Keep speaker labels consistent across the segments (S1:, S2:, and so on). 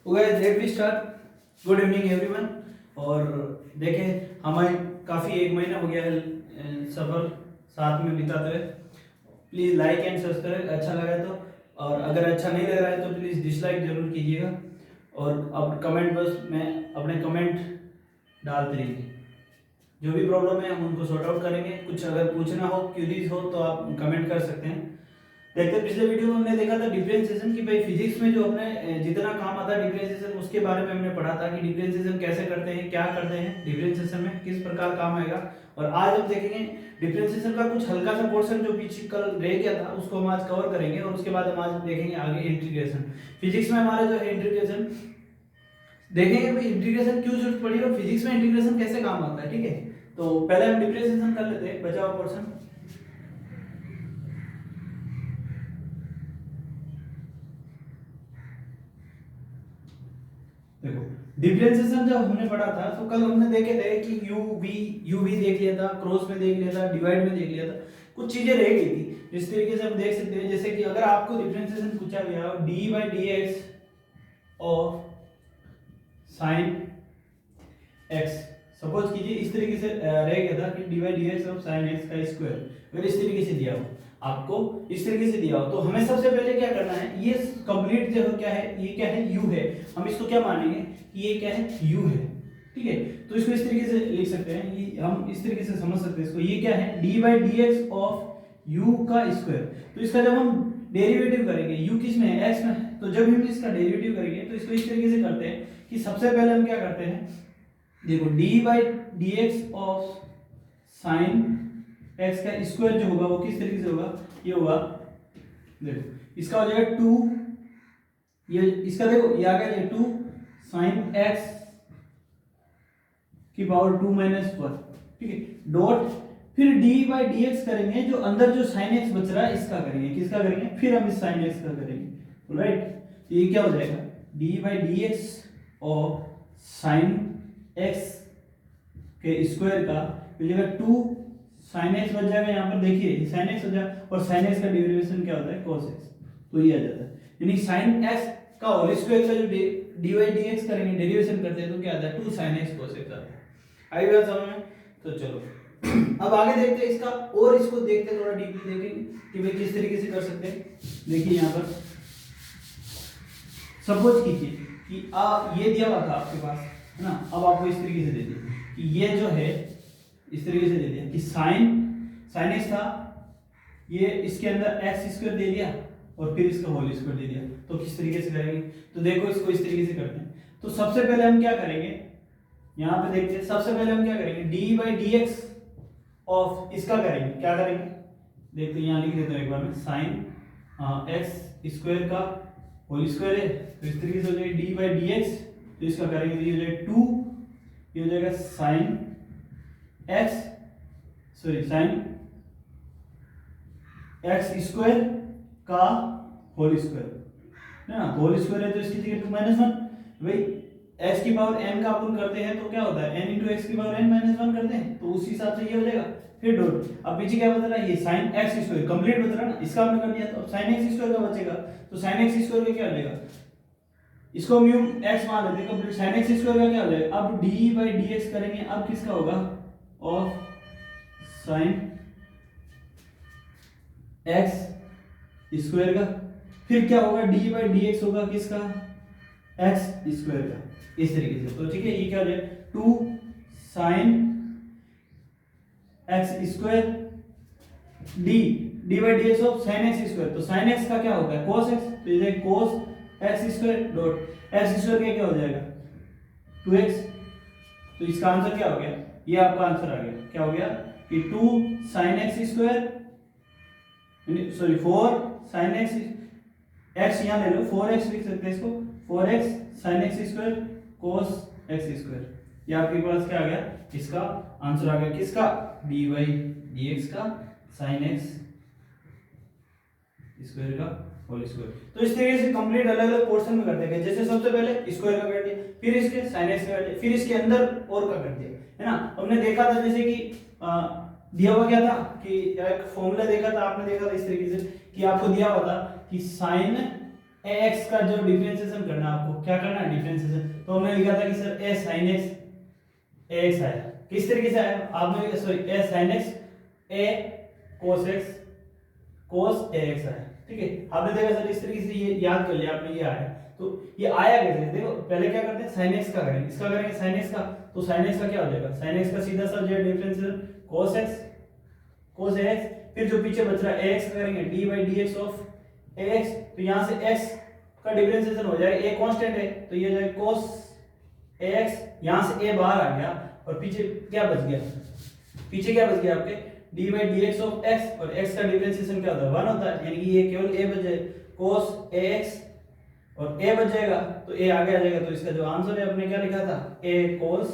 S1: Late we start. Good evening everyone. और देखें हमारे काफ़ी एक महीना हो गया है सफ़र साथ में बिताते हुए। प्लीज़ लाइक एंड सब्सक्राइब अच्छा लगा तो, और अगर अच्छा नहीं लग रहा है तो प्लीज़ डिसलाइक जरूर कीजिएगा। और अब कमेंट बॉक्स में अपने कमेंट डालते रहिए। जो भी प्रॉब्लम है हम उनको सॉर्ट आउट करेंगे। कुछ अगर पूछना हो, क्यूरीज हो तो आप कमेंट कर सकते हैं। देखते पिछले वीडियो में हमने देखा था डिफरेंशिएशन की भाई फिजिक्स में जो अपने जितना काम आता है डिफरेंशिएशन उसके बारे में हमने पढ़ा था कि डिफरेंशिएशन कैसे करते हैं, क्या करते हैं, डिफरेंशिएशन में किस प्रकार काम आएगा। और आज हम देखेंगे डिफरेंशिएशन का कुछ हल्का सा पोर्शन जो पीछे कल रह गया था उसको हम आज कवर करेंगे। और उसके बाद हम आज देखेंगे आगे इंटीग्रेशन। फिजिक्स में हमारा जो है इंटीग्रेशन देखेंगे भाई इंटीग्रेशन क्यों जरूरत पड़ी और फिजिक्स में इंटीग्रेशन कैसे काम आता है। ठीक है, तो पहले हम डिफरेंशिएशन कर लेते हैं, बचा हुआ पोर्शन। देखो डिफरेंशिएशन जब हमने पढ़ा था तो कल हमने देखे थे कि यू वी देख लिया था, क्रॉस में देख लिया था, डिवाइड में देख लिया था, कुछ चीजें रह गई थी। इस तरीके से हम देख सकते हैं जैसे कि अगर आपको डिफरेंशिएशन पूछा गया हो D by D x of sine x, suppose कीजिए इस तरीके से रह गया था कि D by D x of sine x का स्क्वायर, अगर इस तरीके से दिया हो आपको, इस तरीके से दिया हो तो हमें सबसे पहले क्या करना है, ये कंप्लीट जो क्या है, ये क्या है, u है। हम इसको क्या मानेंगे कि ये क्या है, u है। ठीक है, तो इसको इस तरीके से लिख सकते हैं, ये हम इस तरीके से समझ सकते हैं इसको। ये क्या है, d by D x of u का स्क्वायर। तो इसका जब हम डेरिवेटिव करेंगे, u किस में है, x में, तो जब हम इसका डेरिवेटिव करेंगे तो इसको इस तरीके से करते हैं कि सबसे पहले हम क्या करते हैं, देखो d by D x of sine x का स्क्वायर जो होगा वो किस तरीके से होगा, ये होगा, देखो इसका हो जाएगा 2, ये इसका देखो ये आ गया ये 2 साइन x की पावर 2 माइनस 1। ठीक है, डॉट फिर d बाई डी एक्स करेंगे, जो अंदर जो साइन x बच रहा है इसका करेंगे, किसका करेंगे, फिर हम इस साइन x का करेंगे। राइट, तो ये क्या हो जाएगा, d बाई डी एक्स और साइन x के स्क्वायर का हो जाएगा 2 sin x बच जाएगा। यहाँ पर देखिए sin x हो जाएगा, और sin x का डेरिवेशन क्या होता है, cos x, तो ये आ जाता है। यानी sin x का होल स्क्वायर का जो dy dx करेंगे, डेरिवेशन करते हैं तो क्या आता है, 2 sin x cos x आता है। आई बात समझ में? तो चलो अब आगे देखते हैं इसका, और इसको देखते हैं थोड़ा डीपली, देखेंगे कि भाई किस तरीके से कर सकते हैं। देखिए यहाँ पर सपोज कीजिए कि ये दिया हुआ था आपके पास, है ना, अब आपको इस तरीके से दे दिया कि ये जो है इस तरीके से दे दिया कि साइन एक्स था, ये इसके अंदर एक्स स्क्वायर दे दिया और फिर इसका होल स्क्वायर दे दिया। तो किस तरीके से करेंगे, तो देखो इसको इस तरीके से करते हैं। तो सबसे पहले हम क्या करेंगे, यहाँ पे देखते हैं, सबसे पहले हम क्या करेंगे, D by D x of इसका करेंगे, क्या करेंगे, देखते हैं, यहाँ लिख देता हूँ एक बार में, साइन एक्स स्क्वायर का होल स्क्वायर है, तो इस तरीके से हो जाएगा डी बाई डी एक्स, तो इसका करेंगे, ये हो जाएगा 2, ये हो जाएगा sine x, sorry sine x square का होल स्क्वायर है ना, होल स्क्वायर है तो इसकी जगह 2 माइनस 1। भाई x की पावर n का अपन करते हैं तो क्या होता है, n इंटू एक्स की पावर n माइनस 1 करते हैं, तो उस हिसाब से ये हो जाएगा। फिर डॉट, अब पीछे क्या बच रहा है, ये साइन एक्स स्क्वायर कंप्लीट बच रहा है ना, इसका हमने कर दिया, तो अब साइन एक्स स्क्वायर का बचेगा, तो साइन एक्स स्क्वायर का क्या हो जाएगा, इसको म्यू x मान लेते हैं कंप्लीट, साइन एक्स स्क्वायर का क्या हो जाएगा, अब d बाई डी एक्स करेंगे, अब किसका होगा, ऑफ साइन एक्स स्क्वायर का, फिर क्या होगा, डी बाई डी एक्स होगा किसका, एक्स स्क्वायर का, इस तरीके से। तो ठीक है, ये क्या हो जाएगा, 2 sine x square D by D x of sine x square, तो साइन एक्स का क्या होगा, cos x, तो ये जाएगा cos x square dot x square का क्या हो जाएगा, 2x। तो इसका आंसर क्या हो गया, ये आपका आंसर आ गया, क्या हो गया कि 2 sin x square, sorry 4 sin x, x यहाँ ले लो, 4x लिख सकते हैं इसको, 4x sin x square cos x square, ये आपके पास क्या आ गया, इसका आंसर आ गया, किसका, डी बाई डी एक्स का sin x स्क्वायर का होल स्क्वायर। तो इस तरीके से कंप्लीट अलग अलग पोर्शन में करते हैं, जैसे सबसे पहले स्क्वायर का कर दिया, फिर इसके sin x का कर दिया, फिर इसके अंदर और का कर दिया, है ना। हमने देखा था जैसे कि दिया हुआ क्या था कि एक फॉर्मूला देखा था, आपने देखा था इस तरीके से कि आपको दिया हुआ था कि sin एक्स का जो डिफरेंशिएशन करना है, आपको क्या करना है, तो हमने लिखा था कि सर ए साइन एक्स ए एक्स आया, किस तरीके से आया आपने लिखा सॉरी ए साइन एक्स ए कोस एक्स कोस ए एक्स आया, ठीक है। आपने देखा सर इस तरीके से ये याद कर लिया आपने, ये आया। तो ये आया कैसे, देखो पहले क्या करते हैं साइन एक्स का करेंगे, इसका करेंगे साइन एक्स का, तो साइन एक्स का क्या हो जाएगा, साइन एक्स का सीधा सा जो डिफरेंशियल cos x, फिर जो पीछे बच रहा है ax का करेंगे d by dx of ax, तो यहां से x का डिफरेंशिएशन हो जाएगा, a कांस्टेंट है तो ये हो जाएगा cos ax, यहां से a बाहर आ गया और पीछे क्या बच गया, पीछे क्या बच गया आपके d by dx of x, और x का डिफरेंशिएशन क्या होता है 1 होता है, यानी कि ये केवल a बच जाए cos ax और a बच जाएगा तो a आगे आ जाएगा, तो इसका जो आंसर है अपने क्या लिखा था a cos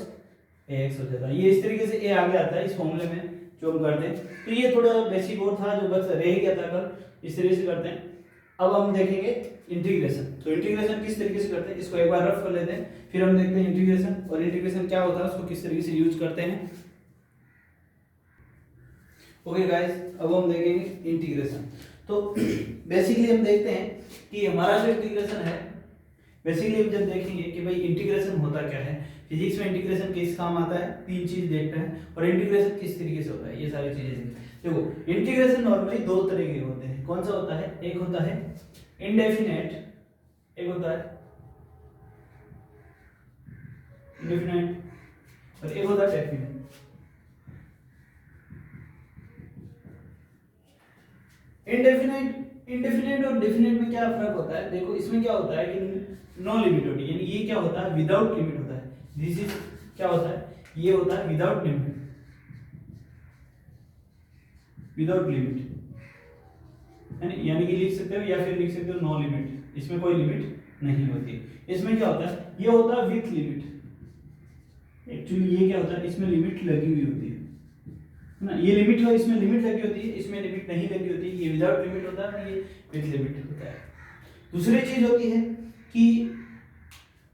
S1: ax हो जाता है। ये इस तरीके से a आगे आता है इस फॉर्मूले में जो हम करते हैं। तो ये थोड़ा बेसिक और था जो बस रह गया था कल, इस तरीके से करते हैं। अब हम देखेंगे इंटीग्रेशन, तो इंटीग्रेशन किस तरीके से करते हैं इसको एक बार रफ कर लेते हैं, फिर हम देखते हैं इंटीग्रेशन, और इंटीग्रेशन क्या होता है उसको किस तरीके से यूज करते हैं। ओके गाइस, अब हम देखेंगे इंटीग्रेशन। तो बेसिकली हम देखते हैं कि हमारा जो इंटीग्रेशन है, बेसिकली हम जब देखेंगे कि भाई इंटीग्रेशन होता क्या है, फिजिक्स में इंटीग्रेशन किस काम आता है, तीन चीज देखते हैं, और इंटीग्रेशन किस तरीके से होता है ये सारी चीजें देखते हैं। देखो इंटीग्रेशन नॉर्मली दो तरह के होते हैं, कौन सा होता है, एक होता है इंडेफिनेट, एक होता है इंडेफिनेट, और एक होता है डेफिनेट। इंडेफिनेट और डेफिनेट में क्या फर्क होता है, देखो इसमें क्या होता है कि नो लिमिट होती है, यानी ये क्या होता है विदाउट लिमिट होता है, दिस इज क्या होता है, ये होता है विदाउट लिमिट, विदाउट लिमिट, यानी कि लिख सकते हो या फिर लिख सकते हो नो लिमिट, इसमें कोई लिमिट नहीं होती। इसमें क्या होता है, ये होता है विथ लिमिट, एक्चुअली ये क्या होता है इसमें लिमिट लगी हुई होती है ना, ये लिमिट है इसमें लिमिट लगी होती है, इसमें लिमिट नहीं लगी होती, ये विदाउट लिमिट होता है, ये विद लिमिट होता है। दूसरी चीज होती है कि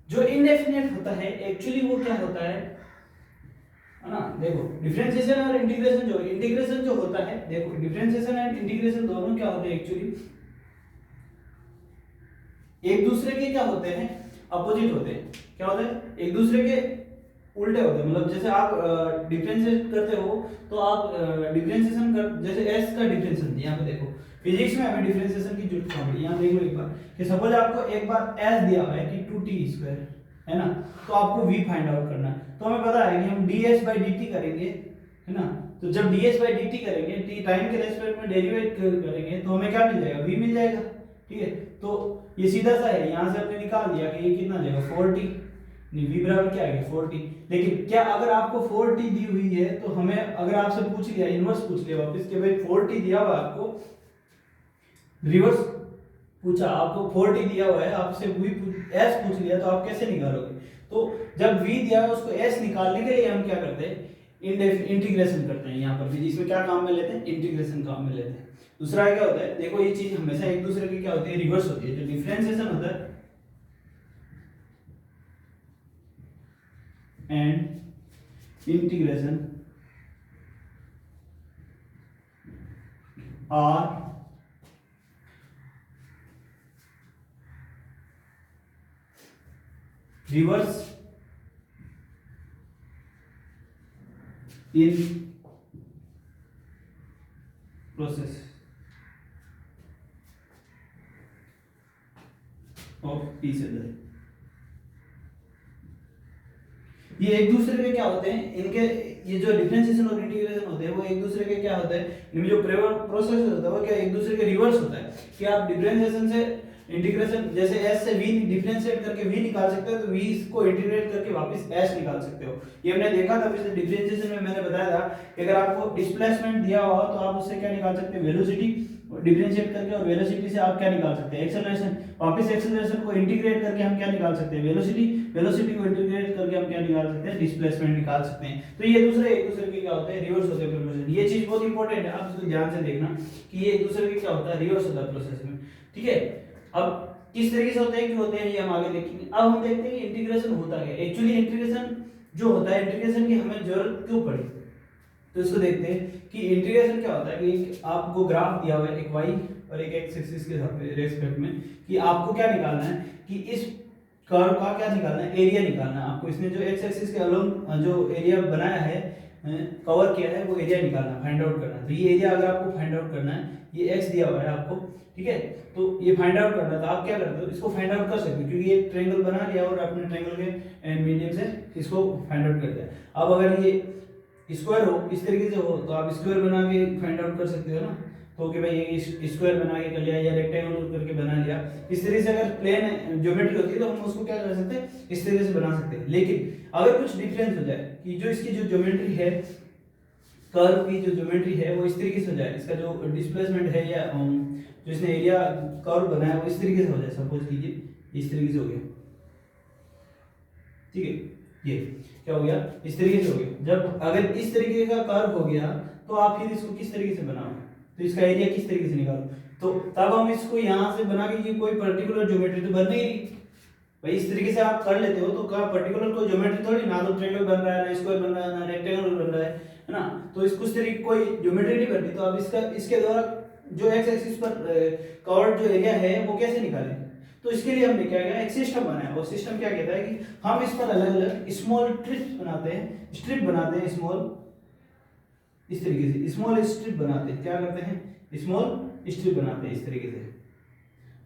S1: जो इनडेफिनेट होता है एक्चुअली वो क्या होता है ना, देखो डिफरेंशिएशन और इंटीग्रेशन जो होता है, देखो डिफरेंशिएशन एंड इंटीग्रेशन दोनों क्या होते हैं एक्चुअली एक दूसरे के क्या होते हैं, अपोजिट होते हैं। क्या होते हैं, एक दूसरे के उल्टे होते हैं, मतलब जैसे आप डिफरेंशिएट करते हो तो आप डिफरेंशिएशन कर, जैसे s का डिफरेंशिएशन यहाँ पे देखो फिजिक्स में हमें डिफरेंशिएशन की जरूरत पड़ती है। यहाँ देख लो एक बार कि सपोज आपको एक बार s दिया हुआ है कि 2t² है ना, तो आपको v फाइंड आउट करना है, तो हमें पता है कि हम ds/dt करेंगे है ना, तो जब ds/dt करेंगे t टाइम के रेस्पेक्ट में डेरिवेट करेंगे तो हमें क्या मिल जाएगा, v मिल जाएगा, ठीक है। तो ये सीधा सा है, यहाँ से हमने निकाल दिया कि ये कितना जाएगा 4t, नहीं v बराबर क्या आएगा 4t। लेकिन क्या अगर आपको 4t दी हुई है तो हमें अगर आपसे पूछ लिया, इनवर्स पूछ लिया वापस कि भाई 4t दिया हुआ आपको, रिवर्स पूछा आपको 4t दिया हुआ है, आपसे v s पूछ लिया तो आप कैसे निकालोगे। तो जब v दिया है उसको s निकालने के लिए हम क्या करते हैं, इंटीग्रेशन करते हैं। यहाँ पर भी इसमें क्या काम में लेते हैं, इंटीग्रेशन काम में लेते हैं। दूसरा क्या होता है, देखो ये चीज हमेशा एक दूसरे की क्या होती है, रिवर्स होती है। जो डिफरेंशिएशन होता है and integration are reverse in process of each other. ये एक दूसरे के क्या होते हैं, इनके ये जो डिफरेंशिएशन और इंटीग्रेशन होते हैं वो एक दूसरे के क्या होता है, इनमें जो प्रोसेस होता है वो क्या एक दूसरे के रिवर्स होता है। कि आप डिफरेंशिएशन से इंटीग्रेशन, जैसे s से v डिफरेंशिएट करके v निकाल सकते हो, तो v को इंटीग्रेट करके वापस s निकाल सकते हो। ये हमने देखा था पिछले डिफरेंशिएशन में, मैंने बताया था कि अगर आपको डिस्प्लेसमेंट दिया हुआ तो आप उससे क्या निकाल सकते हैं, वेलोसिटी डिफरेंशिएट करके, और वेलोसिटी से आप क्या निकाल सकते हैं, एक्सेलरेशन। वापस एक्सेलरेशन को इंटीग्रेट करके हम क्या निकाल सकते हैं, वेलोसिटी। वेलोसिटी को इंटीग्रेट करके हम क्या निकाल सकते हैं, डिस्प्लेसमेंट निकाल सकते हैं। तो ये दूसरे एक दूसरे के क्या होते हैं, रिवर्स होते हैं प्रोसेस। ये चीज बहुत इंपॉर्टेंट है, आप इसको ध्यान से देखना कि ये एक दूसरे के क्या होता है, रिवर्स होता है प्रोसेस में, ठीक है। अब किस तरीके से होते हैं, क्यों होते हैं, ये हम आगे देखेंगे। अब हम देखते हैं कि इंटीग्रेशन होता क्या है। एक्चुअली इंटीग्रेशन जो होता है, इंटीग्रेशन की हमें जरूरत क्यों पड़ी, तो इसको देखते हैं कि इंटीग्रेशन क्या होता है। कि आपको ग्राफ दिया हुआ है एक y और एक x एक्सिस के रेस्पेक्ट में, कि आपको क्या निकालना है कि इस कर्व का क्या निकालना है, एरिया निकालना है आपको। इसने जो एक्स एक्सिस के अलोंग जो एरिया बनाया है, कवर किया है, वो एरिया निकालना है, फाइंड आउट करना है। तो ये एरिया अगर आपको फाइंड आउट करना है, ये एक्स दिया हुआ है आपको, ठीक है, तो ये फाइंड आउट करना है, तो आप क्या करते हो, इसको फाइंड आउट कर सकते हो, क्योंकि ये ट्रायंगल बना लिया और अपने ट्रायंगल के मीडियम से इसको फाइंड आउट कर दिया। अब अगर ये स्क्वायर हो, इस तरीके से हो, तो आप स्क्वायर बना के फाइंड आउट कर सकते हो ना। तो कि भाई ये स्क्वायर बना के कर लिया या रेक्टेंगल करके बना लिया, इस तरीके से अगर प्लेन ज्योमेट्री होती है तो हम उसको क्या कर सकते हैं, इस तरीके से बना सकते हैं। लेकिन अगर कुछ डिफरेंस हो जाए कि जो इसकी जो ज्योमेट्री है, कर्व की जो ज्योमेट्री है वो इस तरीके से हो जाए, इसका जो डिस्प्लेसमेंट है या जो इसने एरिया कर्व बनाया वो इस तरीके से हो जाए, सपोज कीजिए इस तरीके से हो गया, ठीक है, ये क्या हो गया, इस तरीके से हो गया। जब अगर इस तरीके का कर्व हो गया तो आप फिर इसको किस तरीके से बनाओ, तो इसका एरिया किस तरीके से निकालो, तो तब हम इसको यहाँ से बना के कोई पर्टिकुलर ज्योमेट्री तो बन नहीं रही भाई। इस तरीके से आप कर लेते हो तो क्या पर्टिकुलर कोई ज्योमेट्री थोड़ी ना, तो ट्रायंगल बन रहा है, ना स्क्वायर बन रहा है, ना रेक्टेंगल बन रहा है ना, तो इस कुछ तरीके कोई ज्योमेट्री नहीं बनती। तो अब इसका इसके द्वारा जो एक्स एक्सिस पर कवर्ड जो एरिया है वो कैसे निकालें, तो इसके लिए हमने क्या किया, एक सिस्टम बनाया। वो सिस्टम क्या कहता है कि हम इस पर अलग अलग स्मॉल ट्रिप्स बनाते हैं, स्ट्रिप बनाते हैं स्मॉल, इस तरीके से स्मॉल स्ट्रिप बनाते हैं, क्या करते हैं, स्मॉल स्ट्रिप बनाते हैं इस तरीके से।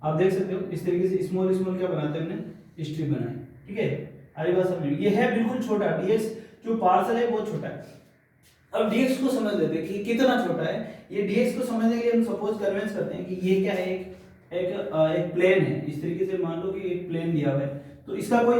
S1: आप देख सकते हो इस तरीके से स्मॉल स्मॉल क्या बनाते हैं, हमने स्ट्रिप बनाई, ठीक है। अरे बात समझ, ये है बिल्कुल छोटा, डीएक्स जो पार्सल है बहुत छोटा है। अब डीएक्स को समझ लेते हैं कि कितना छोटा है। ये डीएक्स को समझने के लिए हम सपोज कन्वेंस करते हैं कि ये क्या है, एक प्लेन है, इस तरीके से मान लो कि एक प्लेन दिया हुआ है, तो इसका कोई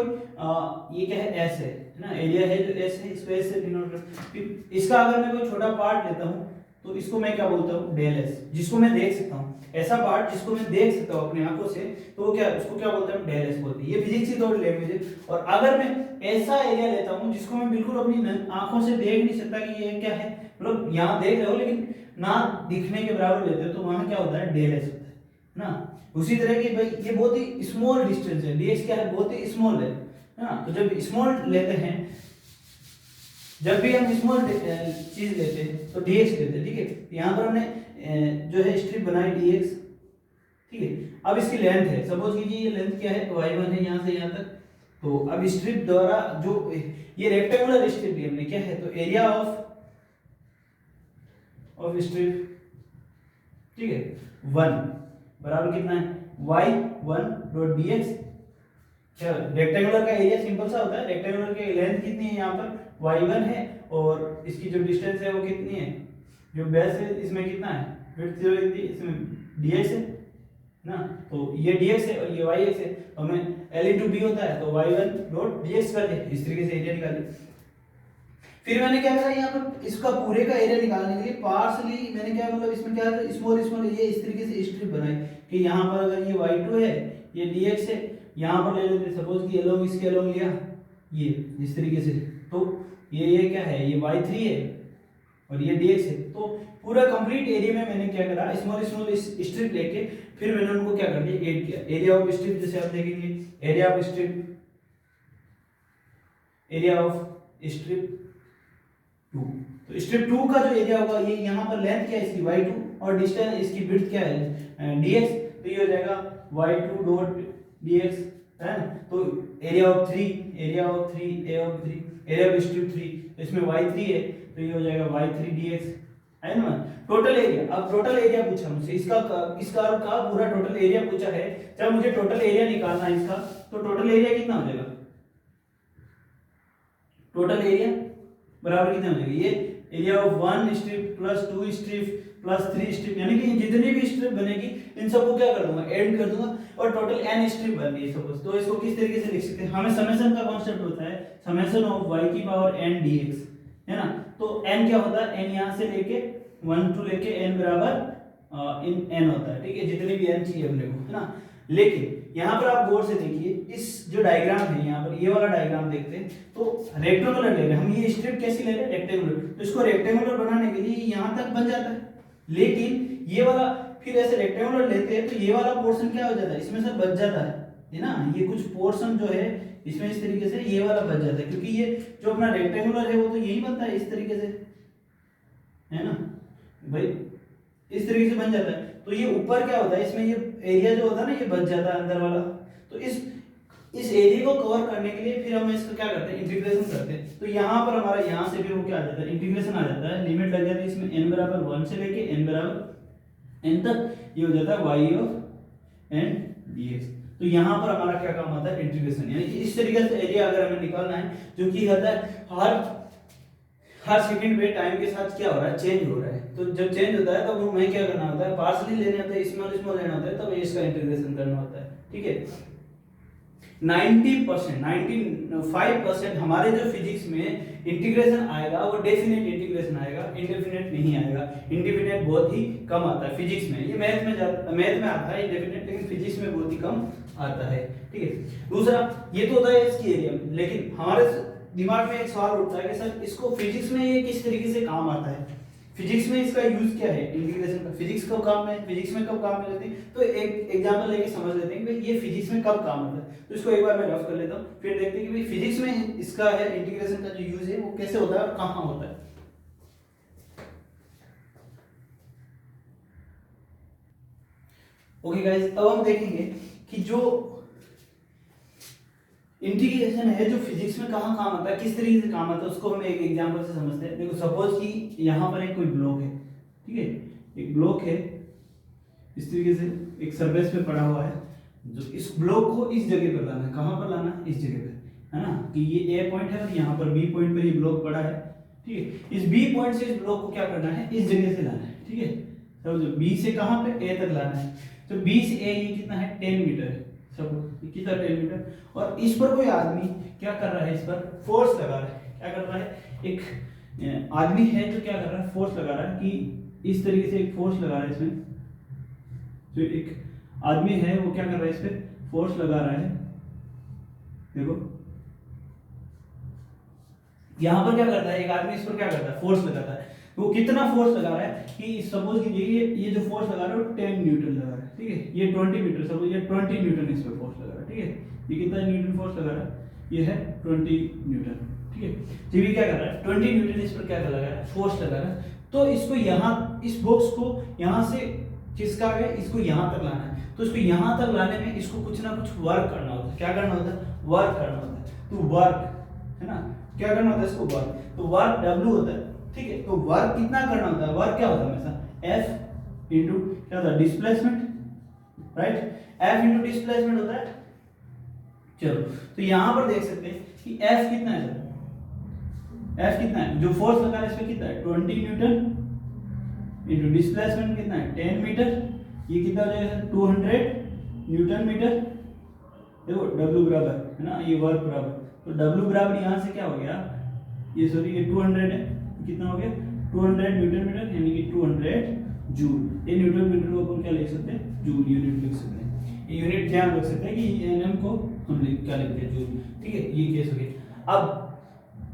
S1: ये क्या है, एस है ना, एरिया है जो एस है, इसको एस से डिनोट कर। इसका अगर मैं कोई छोटा पार्ट लेता हूँ तो इसको मैं क्या बोलता हूँ, डेल एस, जिसको मैं देख सकता हूँ, ऐसा पार्ट जिसको मैं देख सकता हूँ अपनी आंखों से, तो वो क्या, उसको क्या बोलते हैं, डेल एस बोलते हैं। ये फिजिक्स की थोड़ी लैंग्वेज है। और अगर मैं ऐसा एरिया लेता हूँ जिसको मैं बिल्कुल अपनी आंखों से देख नहीं सकता कि ये क्या है, मतलब यहाँ देख रहे हो लेकिन ना दिखने के बराबर लेते हो, तो वहां क्या होता है, डेल एस होता है ना। उसी तरह की भाई ये बहुत ही स्मॉल डिस्टेंस है, डीएक्स क्या है, बहुत ही स्मॉल है ना। तो जब स्मॉल लेते हैं, जब भी हम स्मॉल चीज लेते हैं तो डीएक्स लेते हैं, ठीक है। यहाँ पर हमने जो है स्ट्रिप बनाई डीएक्स, ठीक है। अब इसकी लेंथ है, सपोज कीजिए ये लेंथ क्या है, y1 है यहाँ से यहाँ तक। तो अब स्ट्रिप द्वारा जो ये रेक्टेंगुलर स्ट्रिप ली हमने, क्या है, तो एरिया ऑफ स्ट्रिप, ठीक है, 1 बराबर कितना है, y1 डॉट dx। क्या रेक्टेंगुलर का एरिया सिंपल सा होता है, रेक्टेंगुलर की लेंथ कितनी है, यहाँ पर y1 है, और इसकी जो डिस्टेंस है वो कितनी है, जो बेस है इसमें कितना है, विड्थ जो इसमें dx है ना। तो ये dx है और ये yx है, तो हमें l इंटू b होता है, तो y1 डॉट dx कर ले, इस तरीके से एरिया निकाले। फिर मैंने क्या करा, यहाँ पर इसका पूरे का एरिया निकालने के लिए पार्सली मैंने क्या, मतलब इसमें क्या है, स्मॉल स्मॉल ये इस तरीके से स्ट्रिप बनाई कि यहाँ पर अगर ये y2 है, ये dx है, यहाँ पर ले लेते सपोज कि अलोंग इसके अलोंग लिया ये इस तरीके से, तो ये क्या है, ये y3 है और ये dx है। तो पूरा कंप्लीट एरिया में मैंने क्या करा, स्मॉल स्मॉल स्ट्रिप लेके फिर मैंने उनको क्या कर दिया, ऐड किया। एरिया ऑफ स्ट्रिप जैसे आप देखेंगे, area of strip, area of strip 2, तो स्ट्रिप 2 का जो एरिया होगा, ये यहाँ पर लेंथ क्या है इसकी y2 और डिस्टेंस इसकी विड्थ क्या है dx, तो ये हो जाएगा y2 डॉट dx है ना। तो area of 3, area of 3, area of strip 3, तो इसमें y3 है, तो ये हो जाएगा y3 dx है ना। टोटल एरिया, अब टोटल एरिया पूछा मुझसे, इसका इस कर्व का पूरा टोटल एरिया पूछा है। जब मुझे टोटल एरिया निकालना है इसका, तो टोटल एरिया कितना हो जाएगा, टोटल एरिया बराबर कितना हो जाएगा, ये area of 1 strip plus 2 strip plus 3 strip, यानी कि जितनी भी स्ट्रिप बनेगी इन सबको क्या कर दूंगा, ऐड कर दूंगा, और टोटल n स्ट्रिप बन रही है सपोज। तो इसको किस तरीके से लिख सकते हैं, हमें समेशन का कांसेप्ट होता है, समेशन ऑफ y की पावर n dx है ना। तो n क्या होता है, n यहाँ से लेके 1 टू लेके n बराबर इन n होता है, ठीक है, जितने भी n चाहिए अपने को है ना। लेकिन यहाँ पर आप गौर से देखिए, इस जो डायग्राम है यहाँ पर, ये वाला डायग्राम देखते हैं, तो रेक्टेंगुलर ले रहे हैं हम, ये स्ट्रिप कैसी ले रहे हैं, रेक्टेंगुलर, तो इसको रेक्टेंगुलर बनाने के लिए यहाँ तक बन जाता है। लेकिन ये वाला फिर ऐसे रेक्टेंगुलर लेते हैं तो ये वाला पोर्शन क्या हो जाता है, इसमें से बच जाता है ना, ये कुछ पोर्शन जो है इसमें इस तरीके से ये वाला बच जाता है, क्योंकि ये जो अपना रेक्टेंगुलर है वो तो यही बनता है इस तरीके से है ना भाई, इस तरीके से बन जाता है। तो ये ऊपर क्या होता है, इसमें ये एरिया जो होता है ना, ये बच जाता है अंदर वाला। तो इस इस एरिया को कवर करने के लिए फिर हम इसका क्या करते हैं, इंटीग्रेशन करते हैं। तो यहाँ पर हमारा यहाँ से फिर वो क्या आ जाता है, इंटीग्रेशन आ जाता है, लिमिट लग जाती है इसमें n बराबर 1 से लेके n बराबर n तक, ये हो जाता है y ऑफ n dx। तो यहाँ पर हमारा क्या काम आता है, इंटीग्रेशन। यानी कि इस तरीके से एरिया अगर हमें निकालना है, जो कि होता है हर सेकंड पे टाइम के साथ क्या हो रहा है, चेंज हो रहा है। तो जब चेंज होता है तब हमें क्या करना होता है, पार्शियली लेने होते हैं, स्मॉल लेना होता है, तब इसका इंटीग्रेशन करना होता है। ठीक है, 90% 95% हमारे जो फिजिक्स में इंटीग्रेशन आएगा वो डेफिनेट इंटीग्रेशन आएगा, इंडेफिनेट नहीं आएगा। इंडेफिनेट बहुत ही कम आता है फिजिक्स में, ये मैथ में आता है इंडेफिनेट, लेकिन फिजिक्स में बहुत ही कम आता है। ठीक है, दूसरा ये तो होता है इसकी एरिया में, लेकिन हमारे दिमाग में एक सवाल उठता है कि सर इसको फिजिक्स में ये किस तरीके से काम आता है, फिजिक्स में इसका यूज क्या है इंटीग्रेशन का, फिजिक्स कब काम में, फिजिक्स में कब काम में लेते हैं। तो एक एग्जांपल लेके समझ लेते हैं कि भाई ये फिजिक्स में कब काम आता है। तो इसको एक बार मैं रफ कर लेता हूँ, फिर देखते हैं कि भाई फिजिक्स में इसका है इंटीग्रेशन का जो यूज है वो कैसे होता है और कहाँ होता है। ओके गाइस, अब हम देखेंगे कि जो इंटीग्रेशन है जो फिजिक्स में कहाँ काम आता है, किस तरीके से काम आता है, उसको हम एक एग्जांपल से समझते हैं। देखो सपोज कि यहाँ पर एक कोई ब्लॉक है, ठीक है, एक ब्लॉक है इस तरीके से एक सरफेस पे पड़ा हुआ है, जो इस ब्लॉक को इस जगह पर लाना है, कहाँ पर लाना है, इस जगह पे, है ना, कि ये ए पॉइंट है और यहाँ पर बी पॉइंट पर ये ब्लॉक पड़ा है। ठीक है, इस बी पॉइंट से इस ब्लॉक को क्या करना है, इस जगह से लाना है। ठीक है, समझो, बी से कहाँ पे, ए तक लाना है। तो बी से ए ये कितना है, 10 मीटर है, सब कितना 10 मीटर, और इस पर कोई आदमी क्या कर रहा है, इस पर फोर्स लगा रहा है। क्या कर रहा है, एक आदमी है जो क्या कर रहा है, फोर्स लगा रहा है, कि इस तरीके से एक फोर्स लगा रहा है इसमें, जो एक आदमी है वो क्या कर रहा है, इस पे फोर्स लगा रहा है। देखो यहां पर क्या करता है, एक आदमी इस पर क्या करता है, फोर्स लगाता है। वो कितना फोर्स लगा रहा है कि सपोज कीजिए ये जो फोर्स लगा रहा है वो 10 न्यूटन लगा रहा है। ठीक है, ये 20 मीटर, सपोज ये 20 न्यूटन इस पर फोर्स लगा रहा है। ठीक है, ये कितना न्यूटन फोर्स लगा रहा है, ये है 20 न्यूटन। ठीक है, तो ये क्या कर रहा है, 20 न्यूटन इस पर क्या लगा रहा है, फोर्स लगा रहा है। तो इसको यहाँ, इस बॉक्स को यहाँ से खिसका के इसको यहाँ तक लाना है। तो इसको यहाँ तक लाने में इसको कुछ ना कुछ वर्क करना होता है। क्या करना होता है, वर्क करना होता है। तो वर्क है ना, क्या करना होता है इसको, वर्क। तो वर्क W होता है। ठीक है, तो वर्क कितना करना होता है, वर्क क्या होता है हमेशा F इंटू क्या होता है, displacement, right, F into displacement होता है। चलो, तो यहां पर देख सकते हैं कि F कितना है, F कितना है, जो फोर्स लगा है इस पे कितना है, 20 न्यूटन इंटू डिस्प्लेसमेंट कितना है, 10 मीटर, ये कितना हो जाएगा, 200 न्यूटन मीटर। देखो W बराबर है ना, ये वर्क बराबर, तो W बराबर यहाँ से क्या हो गया, ये सॉरी ये 200 है, कितना हो गया 200 न्यूटन मीटर, यानी कि 200 जूल। ये न्यूटन मीटर को अपन क्या लिख सकते हैं, जूल यूनिट लिख सकते हैं। ये यूनिट ध्यान रख सकते हैं कि एनएम को हम क्या लिखते हैं, जूल। ठीक है, ये केस हो गया। अब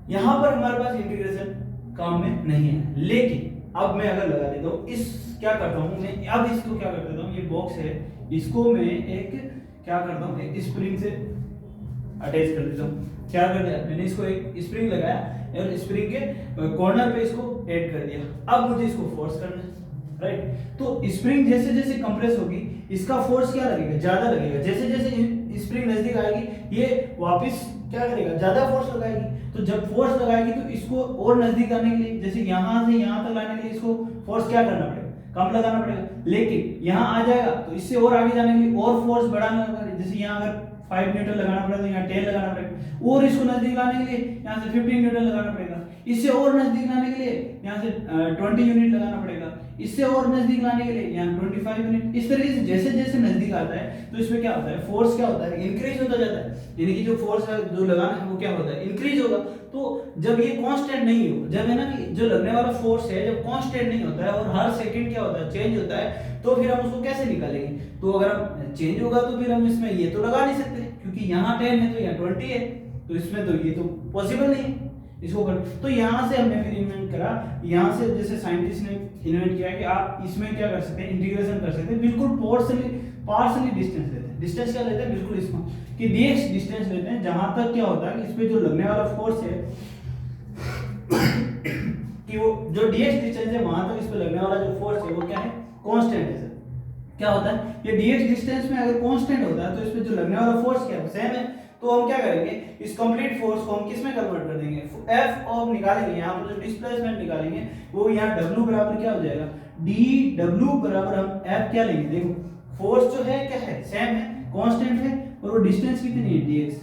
S1: यहाँ पर हमारे पास इंटीग्रेशन काम में नहीं है, लेकिन अब मैं अगर लगा देता हूँ, इस क्या करता हूँ मैं, अब इसको क्या कर देता हूँ, ये बॉक्स है, इसको मैं एक क्या करता हूँ, एक स्प्रिंग से अटैच कर देता हूँ। क्या कर दिया मैंने, इसको एक स्प्रिंग लगाया और स्प्रिंग के कॉर्नर पे इसको ऐड कर दिया। अब मुझे इसको फोर्स करना है, राइट। तो स्प्रिंग जैसे जैसे कंप्रेस होगी इसका फोर्स क्या लगेगा, ज्यादा लगेगा। जैसे जैसे स्प्रिंग नजदीक आएगी ये वापस क्या करेगा, ज्यादा फोर्स लगाएगी। तो जब फोर्स लगाएगी तो इसको और नजदीक आने के लिए, जैसे यहां से यहां तक लाने के लिए इसको फोर्स क्या करना पड़ेगा, कम लगाना पड़ेगा। लेकिन यहाँ आ जाएगा तो इससे और आगे जाने के लिए और फोर्स बढ़ाना होगा। जैसे यहाँ अगर 5 न्यूटन लगाना पड़ेगा तो यहाँ 10 लगाना पड़ेगा, और इसको नजदीक लाने के लिए यहाँ से 15 न्यूटन लगाना पड़ेगा। इससे और नजदीक लाने के लिए यहाँ से 20 यूनिट लगाना पड़ेगा। इससे और नजदीक लाने के लिए यहाँ 25 यूनिट। इस तरीके से जैसे जैसे नजदीक आता है तो इसमें क्या होता है, फोर्स क्या होता है, इंक्रीज होता जाता है। यानी कि जो फोर्स है जो लगाना है वो क्या होता है, इंक्रीज होगा। तो जब ये कांस्टेंट नहीं हो, जब है ना कि जो लगने वाला फोर्स है जब कांस्टेंट नहीं होता है और हर सेकंड क्या होता है, चेंज होता है, तो फिर हम उसको कैसे निकालेंगे। तो अगर हम चेंज होगा तो फिर हम इसमें ये तो लगा नहीं सकते, क्योंकि यहाँ 10 है तो यहाँ 20 है, तो इसमें तो ये तो पॉसिबल नहीं है इसको कर। तो यहाँ से हमने फिर इन्वेंट करा, यहाँ से जैसे साइंटिस्ट ने इन्वेंट किया कि आप इसमें क्या कर सकते हैं, इंटीग्रेशन कर सकते हैं। बिल्कुल पार्शियली डिस्टेंस लेते हैं। डिस्टेंस क्या लेते हैं, बिल्कुल इसको कि dx डिस्टेंस लेते हैं, जहां तक क्या होता है कि इस पे जो लगने वाला फोर्स है कि वो जो dx डिस्टेंस है वहां तक इस पे लगने वाला जो फोर्स है वो क्या है, कांस्टेंट है। क्या होता है, ये dx डिस्टेंस में अगर कांस्टेंट होता है तो इस पे जो लगने वाला फोर्स क्या है, सेम है। तो हम क्या करेंगे, इस कंप्लीट फोर्स को हम किस में कन्वर्ट कर देंगे, एफ ऑफ निकालेंगे, यहाँ पर जो डिस्प्लेसमेंट निकालेंगे वो यहाँ डब्ल्यू बराबर क्या हो जाएगा, डी डब्ल्यू बराबर हम एफ क्या लेंगे, देखो फोर्स जो है क्या है, सेम है, कांस्टेंट है, और वो डिस्टेंस कितनी है, dx।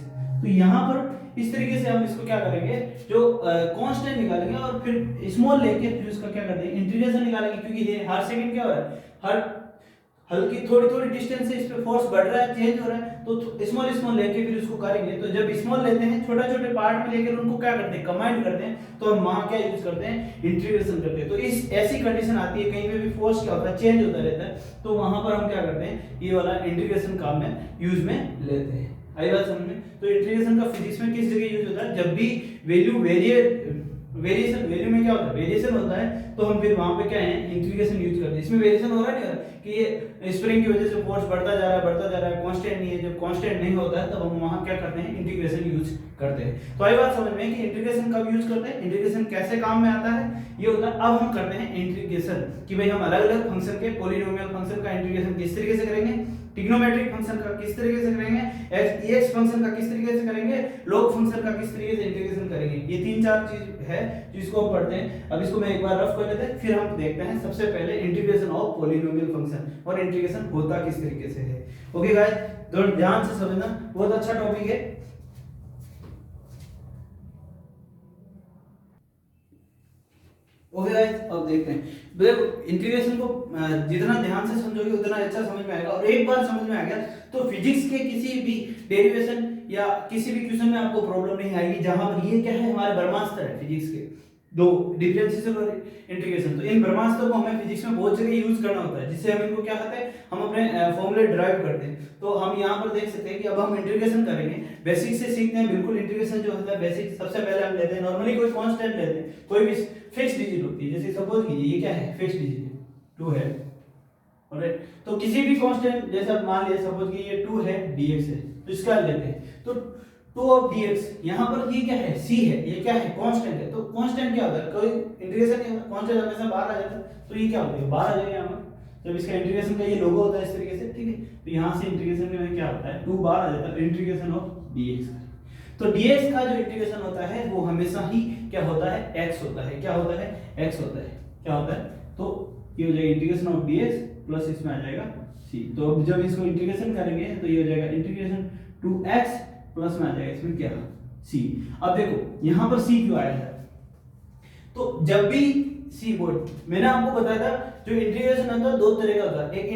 S1: तो यहाँ पर इस तरीके से हम इसको क्या करेंगे, जो कांस्टेंट निकालेंगे और फिर स्मॉल लेके फिर उसका क्या करते हैं, इंटीग्रेशन निकालेंगे, क्योंकि ये हर सेकंड क्या हो रहा है, हर हल्की थोड़ी थोड़ी डिस्टेंस से इस पे फोर्स बढ़ रहा है, चेंज हो रहा है, तो स्मॉल स्मॉल लेके फिर उसको करेंगे। तो जब स्मॉल लेते हैं छोटे छोटे पार्ट में लेकर उनको क्या करते हैं, कंबाइन करते हैं, तो हम वहां क्या यूज करते हैं, इंटीग्रेशन करते हैं। तो इस ऐसी कंडीशन आती है कहीं पे भी फोर्स क्या होता है, चेंज होता रहता है, तो वहां पर हम क्या करते हैं, ये वाला इंटीग्रेशन काम में यूज में लेते हैं। आई बात समझ में। तो इंटीग्रेशन का फिजिक्स में किस जगह यूज होता है, जब भी वैल्यू वेरिएशन वैल्यू में क्या होता है, वेरिएशन होता है, तो हम फिर वहां पे क्या है, इंटीग्रेशन यूज करते हैं। इसमें वेरिएशन हो रहा है नहीं हो रहा कि ये स्प्रिंग की वजह से फोर्स बढ़ता जा रहा है, कांस्टेंट नहीं है, जब कांस्टेंट नहीं होता है तब हम वहां क्या करते हैं, इंटीग्रेशन यूज करते हैं। तो आई बात समझ में कि इंटीग्रेशन कब यूज करते हैं, इंटीग्रेशन कैसे काम में आता है, ये होता है अब हम करते हैं इंटीग्रेशन, कि भाई हम अलग अलग फंक्शन के, पॉलिनोमियल फंक्शन का इंटीग्रेशन किस तरीके से करेंगे, ट्रिग्नोमेट्रिक फंक्शन का किस तरीके से करेंगे, एक्स फंक्शन का किस तरीके से करेंगे, लॉग फंक्शन का किस तरीके से इंटीग्रेशन करेंगे। ये तीन चार चीज है जिसको हम पढ़ते हैं। अब इसको मैं एक बार रफ कर लेते हैं, फिर हम देखते हैं सबसे पहले इंटीग्रेशन ऑफ पॉलिनोमियल फंक्शन और इंटीग्रेशन होता किस तरीके से है। ओके गाइस, तो ध्यान से समझना, बहुत अच्छा टॉपिक है। ओके गाइस, अब देखते हैं। देखो इंटीग्रेशन को जितना ध्यान से समझोगे उतना अच्छा समझ में आएगा, और एक बार समझ में आ गया तो फिजिक्स के किसी भी डेरिवेशन या किसी भी क्वेश्चन में आपको प्रॉब्लम नहीं आएगी। जहां पर ये क्या है, हमारे ब्रह्मास्त्र है फिजिक्स के दो, डिफरेंशिएशन और इंटीग्रेशन। तो इन ब्रह्मास्त्र को हमें फिजिक्स में बहुत जगह यूज करना होता है, जिससे हम इनको क्या कहते हैं, हम अपने फॉर्मूले डिराइव करते हैं। तो हम यहाँ पर देख सकते हैं कि अब हम इंटीग्रेशन करेंगे, बेसिक से सीखते हैं। बिल्कुल इंटीग्रेशन जो होता है बेसिक सबसे पहले हम लेते हैं, नॉर्मली कोई कांस्टेंट लेते हैं, कोई भी फिक्स डिजिट होती है, जैसे सपोज कीजिए ये क्या है, फिक्स डिजिट है, 2 है, ऑलराइट। तो किसी भी कांस्टेंट, जैसे मान लिया सपोज कि ये 2 है, dx है, तो इसका लेते हैं, तो 2 ऑफ dx, यहाँ पर ये क्या है, c है, ये क्या है, कांस्टेंट है। तो कांस्टेंट क्या होता है, कोई इंटीग्रेशन नहीं होता, कांस्टेंट हमेशा बाहर आ जाता है, तो ये क्या होता है, बाहर आ जाएगा यहाँ पर। जब इसका इंटीग्रेशन का ये लोगो होता है इस तरीके से, ठीक है, तो यहाँ से इंटीग्रेशन में क्या होता है, 2 बाहर आ जाता है, इंटीग्रेशन ऑफ dx। तो dx का जो इंटीग्रेशन होता है वो हमेशा ही क्या होता है, x होता है। क्या होता है, x होता है। क्या होता है, तो ये हो जाएगा इंटीग्रेशन ऑफ dx प्लस इसमें आ जाएगा c। तो अब जब इसको इंटीग्रेशन करेंगे तो ये हो जाएगा इंटीग्रेशन 2x प्लस में आ जाएगा इसमें क्या, c। अब देखो यहाँ पर c क्यों आया है, तो जब भी c बोर्ड, मैंने आपको बताया था जो इंटीग्रेशन होता है दो तरह का होता है, एक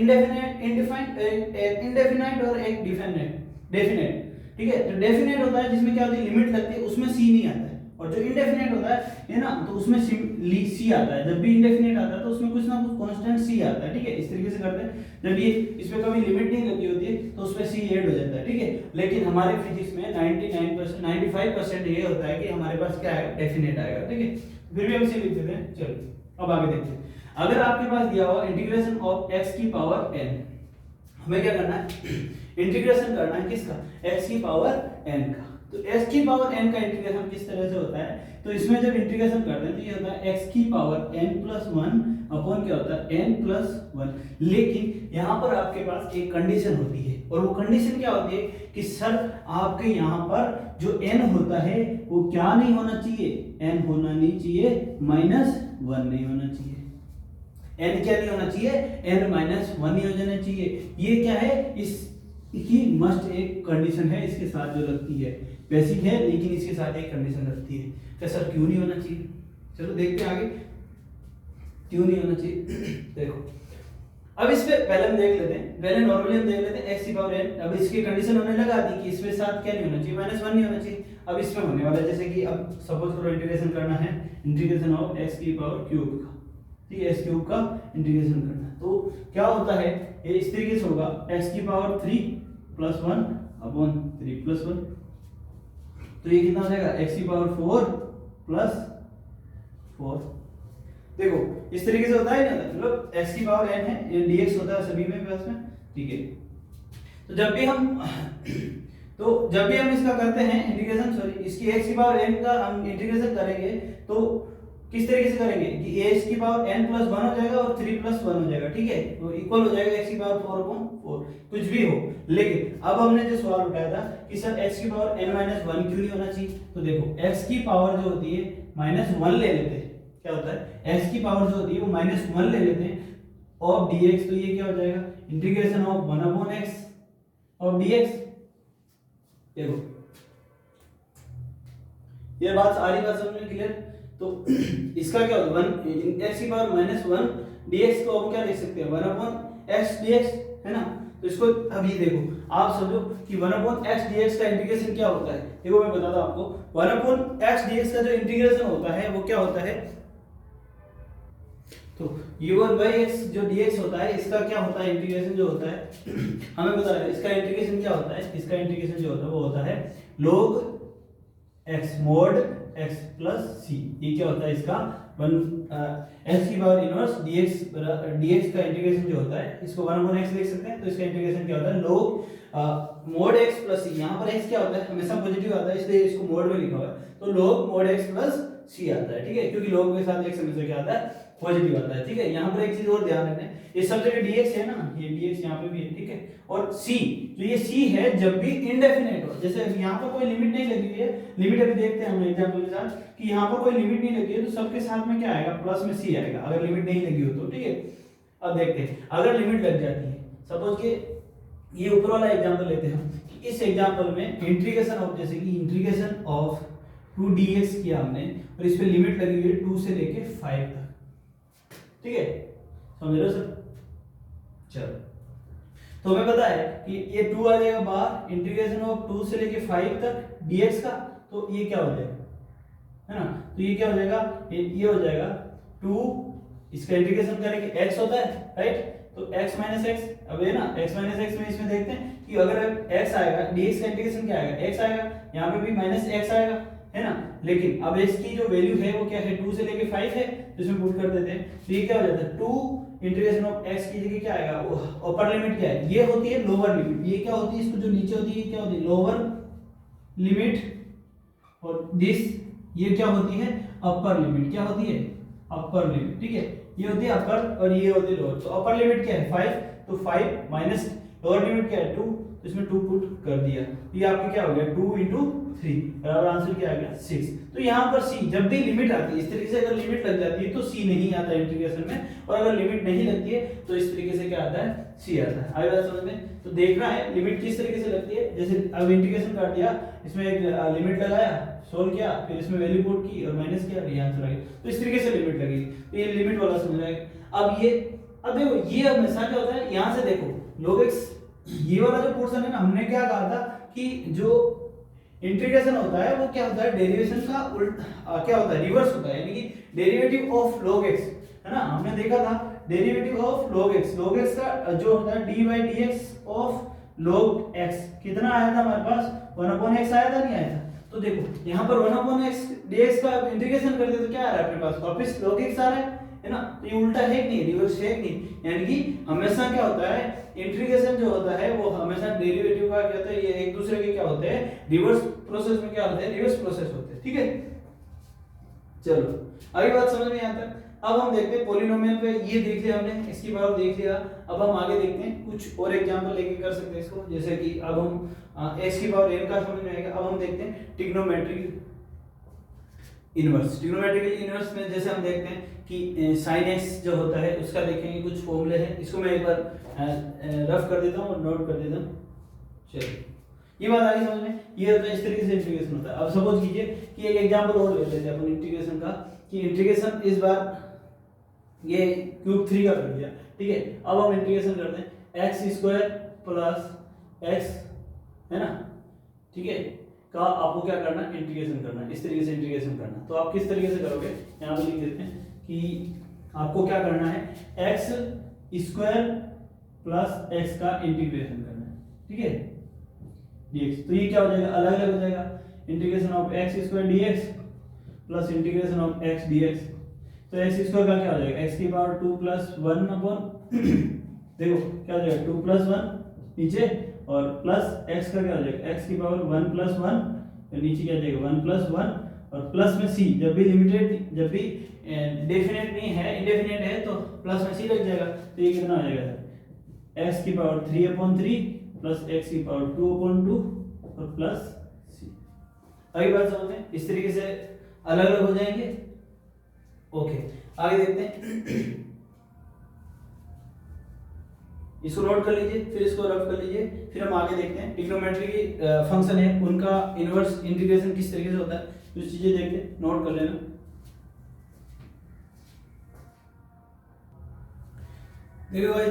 S1: इंडेफिनाइट और एक डेफिनेट। ठीक है, जो डेफिनेट होता है जिसमें क्या होती है, लिमिट लगती है, उसमें c नहीं आता है, और जो इंडेफिनेट होता है ना, तो उसमें c आता है। जब भी इंडेफिनेट आता है तो उसमें कुछ ना कुछ कांस्टेंट c आता है। ठीक है, इस तरीके से करते हैं। जब ये इसमें कभी लिमिट नहीं लगी होती है तो उसमें c ऐड हो जाता है। ठीक है, लेकिन हमारे फिजिक्स में 99% 95% ये होता है कि हमारे पास क्या है, डेफिनेट आएगा। ठीक है, फिर भी हम c लिख देते हैं। चलो अब आगे देखते हैं। अगर आपके पास दिया हुआ इंटीग्रेशन ऑफ x की पावर n, हमें क्या करना है, इंटीग्रेशन करना है किसका, x की पावर n का। तो x की पावर n का इंटीग्रेशन किस तरह से होता है, तो इसमें जब इंटीग्रेशन करते हैं तो ये होता है x की पावर n प्लस 1 अपॉन क्या होता है, n प्लस 1। लेकिन यहाँ पर आपके पास एक कंडीशन होती है, और वो कंडीशन क्या होती है कि सर आपके यहाँ पर जो n होता है वो क्या नहीं होना चाहिए, n होना नहीं चाहिए, -1 नहीं होना चाहिए। n क्या नहीं होना चाहिए, n -1 नहीं हो जाना चाहिए। ये क्या है, इस की मस्ट एक कंडीशन है, इसके साथ जो लगती है, बेसिक है लेकिन इसके साथ एक कंडीशन लगती है। क्या सर क्यों नहीं होना चाहिए, चलो देखते हैं आगे क्यों नहीं होना चाहिए। देखो अब इस पे पहले हम देख लेते हैं, पहले नॉर्मली हम देख लेते हैं x की पावर n। अब इसकी कंडीशन हमने लगा दी कि इसमें साथ क्या नहीं होना चाहिए, -1 नहीं होना चाहिए। अब इसमें होने वाला है जैसे कि अब सपोज करो इंटीग्रेशन करना है, इंटीग्रेशन ऑफ x की पावर क्यूब का, ठीक है, x क्यूब का इंटीग्रेशन करना है, तो क्या होता है, ये इस तरीके से होगा, x की पावर 3 प्लस 1 अपॉन 3 प्लस 1, तो ये कितना हो जाएगा, x की पावर 4 प्लस 4। देखो इस तरीके से होता है ना, मतलब x की पावर n है, ये dx होता है सभी में प्लस में। ठीक है, तो जब भी हम इसका करते हैं इंटीग्रेशन, सॉरी इसकी x की पावर n का हम इंटीग्रेशन करेंगे, तो किस तरीके से करेंगे कि x की पावर n प्लस 1 हो जाएगा और 3 प्लस 1 हो जाएगा, ठीक है, तो इक्वल हो जाएगा x की पावर 4/4, कुछ भी हो। लेकिन अब हमने जो सवाल उठाया था कि सर x की पावर n माइनस 1 क्यों नहीं होना चाहिए, तो देखो x की पावर जो होती है माइनस 1 ले लेते हैं, क्या होता है x की पावर जो होती है वो माइनस 1 ले लेते हैं ऑफ dx, तो ये क्या हो जाएगा integration of 1/x of dx। देखो ये बात सारी बात समझ में क्लियर। तो इसका क्या होगा 1 x की पावर माइनस 1 dx को हम क्या लिख सकते हैं 1/x dx, है ना। तो इसको अभी देखो आप समझो कि 1/x dx का इंटीग्रेशन क्या होता है। देखो मैं बताता हूं आपको 1/x dx का जो इंटीग्रेशन होता है वो क्या होता है, तो u1/x जो dx होता है इसका क्या होता है इंटीग्रेशन जो होता है हमें पता है इसका इंटीग्रेशन क्या होता है, इसका इंटीग्रेशन जो होता है वो होता है log x mod x plus c। ये क्या होता है इसका 1 x की पावर इनवर्स dx का इंटीग्रेशन जो होता है इसको 1/x लिख सकते हैं। तो इसका इंटीग्रेशन क्या होता है log mod x plus c। यहाँ पर x क्या होता है हमेशा पॉजिटिव आता है इसलिए इसको मोड में लिखा हुआ है, तो log mod x plus c आता है, ठीक है, क्योंकि log के साथ x हमेशा क्या आता है पॉजिटिव आता है, ठीक है। यहाँ पर एक चीज और ध्यान रखना है, ये सब जगह dx है ना, ये dx यहाँ पे भी है, ठीक है, और c तो ये c है जब भी इनडेफिनेट हो, जैसे यहाँ पर कोई लिमिट नहीं लगी हुई है, लिमिट अभी देखते हैं हम एग्जांपल के साथ कि यहाँ पर कोई लिमिट नहीं लगी है तो सबके साथ में क्या आएगा प्लस में c आएगा, अगर लिमिट नहीं लगी हो तो, ठीक है। अब देखते हैं अगर लिमिट लग जाती है, सपोज कि ये ऊपर वाला एग्जांपल लेते हैं हम कि इस एग्जांपल में इंटीग्रेशन ऑफ, जैसे कि इंटीग्रेशन ऑफ 2 dx किया हमने और इस पे लिमिट लगी हुई है 2 से लेके 5 तक, ठीक है, समझ रहे हो सर। चलो तो हमें पता है कि ये 2 आ जाएगा बाहर, इंटीग्रेशन ऑफ 2 से लेके 5 तक dx का, तो ये क्या हो जाएगा, है ना, तो ये क्या हो जाएगा ये हो जाएगा 2, इसका इंटीग्रेशन करेंगे x होता है राइट, तो x माइनस एक्स, अब ये ना x माइनस एक्स में इसमें देखते हैं कि अगर x आएगा dx का इंटीग्रेशन क्या आएगा x आएगा, यहाँ पे भी माइनस x आएगा, है ना, लेकिन अब x की जो वैल्यू है वो क्या है 2 से लेके 5 है, तो इसमें पुट कर देते हैं, तो ये क्या हो जाता है 2 इंटीग्रेशन ऑफ x की जगह क्या आएगा, वो अपर लिमिट क्या है, ये होती है लोअर लिमिट, ये क्या होती है इसको जो नीचे होती है क्या होती है लोअर लिमिट, और दिस ये क्या होती है अपर लिमिट, क्या होती है अपर लिमिट, ठीक है, ये होती है अपर और ये होती है लोअर। तो अपर लिमिट क्या है 5, तो 5 माइनस लोअर लिमिट क्या है 2, तो इसमें 2 पुट कर दिया, ये आपका क्या हो गया 2 into 3 बराबर आंसर क्या आ गया 6। तो यहाँ पर c जब भी लिमिट आती है इस तरीके से, अगर लिमिट लग जाती है तो c नहीं आता इंटीग्रेशन में, और अगर लिमिट नहीं लगती है तो इस तरीके से क्या आता है c आता है। आई बात समझ में। तो देखना है लिमिट किस तरीके से लगती है, जैसे अब इंटीग्रेशन कर दिया, इसमें एक लिमिट लगाया, सोल्व किया, फिर इसमें वैल्यू पुट की और माइनस किया, ये आंसर आ गया, तो इस तरीके से लिमिट लगेगी, तो ये लिमिट वाला समझ आएगा। अब देखो ये हमेशा क्या होता है, यहाँ से देखो log x ये वाला जो पोर्शन है ना, हमने क्या कहा था कि जो इंटीग्रेशन होता है वो क्या होता है डेरिवेशन का क्या होता है रिवर्स होता है, यानी कि डेरिवेटिव ऑफ log x, है ना, हमने देखा था डेरिवेटिव ऑफ log x का जो होता है d/dx ऑफ log x कितना आया था हमारे पास 1/x आया था, नहीं आया था, तो देखो यहाँ पर 1/x dx का इंटीग्रेशन करते तो क्या आ रहा है अपने पास वापस log x आ रहा है ना, तो ये उल्टा है कि नहीं रिवर्स है कि नहीं, यानी कि हमेशा क्या होता है इंटीग्रेशन जो होता है वो हमेशा डेरिवेटिव का क्या होता है, ये एक दूसरे के क्या होते हैं रिवर्स प्रोसेस में क्या होते हैं रिवर्स प्रोसेस होते हैं, ठीक है। चलो आगे बात समझ में आता है। अब हम देखते हैं पॉलिनोमियल पे, ये देख लिया हमने, इसकी पावर देख लिया, अब हम आगे देखते हैं कुछ और एग्जांपल लेके कर सकते हैं इसको, जैसे कि अब हम x की पावर n का समझ में आएगा। अब हम देखते हैं ट्रिग्नोमेट्रिक इनवर्स। ट्रिग्नोमेट्रिकल इनवर्स में जैसे हम देखते हैं कि sin x जो होता है उसका देखेंगे कुछ फॉर्मूले हैं, इसको मैं एक बार रफ कर देता हूँ और नोट कर देता हूँ। चलिए ये बात आ गई समझ में, ये होता है इस तरीके से इंटीग्रेशन होता है। अब सपोज कीजिए कि एक एग्जांपल और ले लेते हैं अपन इंटीग्रेशन का, कि इंटीग्रेशन इस बार ये क्यूब 3 का कर दिया, ठीक है। अब हम इंटीग्रेशन करते हैं x² प्लस x, है ना, ठीक है, का आपको क्या करना है इंटीग्रेशन करना है, इस तरीके से इंटीग्रेशन करना। तो आप किस तरीके से करोगे, यहाँ पे लिख देते हैं कि आपको क्या करना है x² प्लस x का इंटीग्रेशन करना है, ठीक है, dx। तो ये क्या हो जाएगा अलग अलग हो जाएगा, integration of x² dx plus integration of x dx। तो x² का क्या हो जाएगा x की पावर 2 प्लस 1 अपॉन देखो क्या हो जाएगा 2 प्लस 1 नीचे, और प्लस x का क्या हो जाएगा x की पावर 1 प्लस 1, नीचे क्या हो जाएगा 1 प्लस 1 और प्लस में सी, जब भी लिमिटेड, जब भी डेफिनेट नहीं है, इंडेफिनेट है तो प्लस में सी लग जाएगा। तो ये कितना हो जाएगा, x की पावर 3/3 प्लस x की पावर 2/2 और प्लस सी। अगली बात समझ में, इस तरीके से अलग अलग हो जाएंगे। ओके, आगे देखते हैं। इसको नोट कर लीजिए, फिर इसको रफ कर लीजिए, फिर हम आगे देखते हैं ट्रिग्नोमेट्री की फंक्शन है उनका इनवर्स इंटीग्रेशन किस तरीके से होता है, कुछ चीजें देखते हैं, नोट कर लेना। देखो भाई,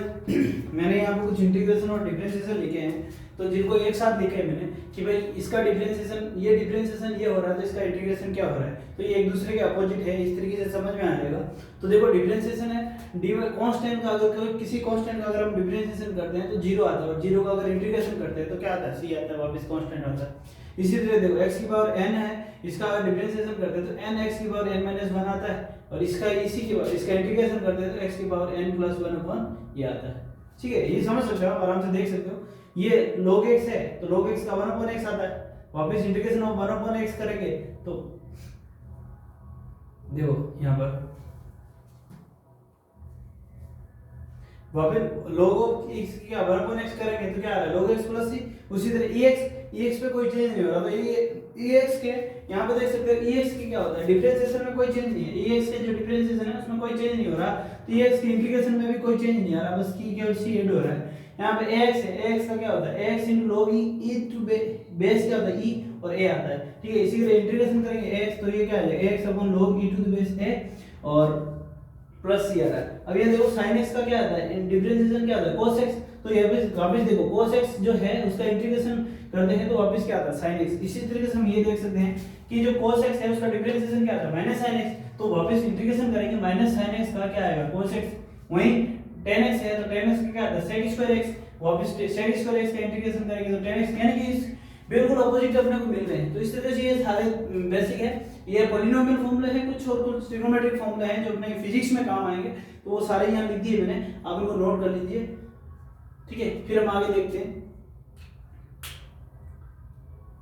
S1: मैंने यहाँ पे कुछ इंटीग्रेशन और डिफरेंशिएशन लिखे हैं, तो जिनको एक साथ लिखे हैं मैंने कि भाई इसका डिफरेंशिएशन, ये डिफरेंशिएशन ये हो रहा है तो इसका इंटीग्रेशन क्या हो रहा है, तो ये एक दूसरे के अपोजिट है, इस तरीके से समझ में आ जाएगा। तो देखो डिफरेंशिएशन है डी कांस्टेंट का, अगर किसी कांस्टेंट का अगर हम डिफरेंशिएशन करते हैं तो जीरो आता है, और जीरो का अगर इंटीग्रेशन करते हैं तो क्या आता है, सी आता है, वापस कांस्टेंट आता है। इसी तरह देखो x की पावर n है, इसका अगर डिफरेंशिएशन करते हैं तो n x की पावर n-1 आता है, और इसका इसी की पावर, इसका इंटीग्रेशन करते हैं तो x की पावर n+1/, ये आता है। ठीक है, ये समझ सकते हो, आराम से देख सकते हो। ये log x है तो log x का 1/x आता है, वापस इंटीग्रेशन ऑफ 1/x करेंगे तो देखो यहाँ पर वापस log ऑफ x क्या 1/x करेंगे तो क्या आ रहा है, log x प्लस c। उसी तरह ex पे कोई चेंज नहीं हो रहा, तो ये ex के यहाँ पे देख सकते हैं ex की क्या होता है, डिफरेंशिएशन में कोई चेंज नहीं है, ex के जो डिफरेंशिएशन है उसमें कोई चेंज नहीं हो रहा, तो ex के इंटीग्रेशन में भी कोई चेंज नहीं आ रहा, बस की केवल c ऐड हो रहा है। यहाँ पे ax है, ax का क्या होता है, ax in log e to base क्या होता है, e और a आता है। ठीक है, इसी तरह इंटीग्रेशन करेंगे ax तो ये क्या आ जाएगा, ax upon log e to the base a और प्लस सी आ रहा है। अब ये देखो sin x का क्या आता है, डिफरेंशिएशन क्या आता है, cos x, तो ये वापस देखो cos x जो है उसका इंटीग्रेशन करते हैं तो वापस क्या आता है, sin x। इसी तरीके से हम ये देख सकते हैं कि जो cos x है उसका डिफरेंशिएशन क्या आता है, माइनस sin x, तो वापस इंटीग्रेशन करेंगे माइनस sin x का क्या आएगा, cos x। वहीं tan x है तो tan x का क्या आता है, sec स्क्वायर x, वापस sec स्क्वायर x का इंटीग्रेशन करेंगे तो tan x, यानी कि इस बिल्कुल अपोजिट अपने को मिल रहे हैं। तो इस तरह से ये सारे बेसिक है, ये पॉलिनोमियल फॉर्मूले हैं कुछ, और कुछ ट्रिग्नोमेट्रिक फॉर्मूले हैं जो अपने फिजिक्स में काम आएंगे, तो वो सारे यहाँ लिख दिए मैंने, आप इनको नोट कर लीजिए। ठीक है, फिर हम आगे देखते हैं,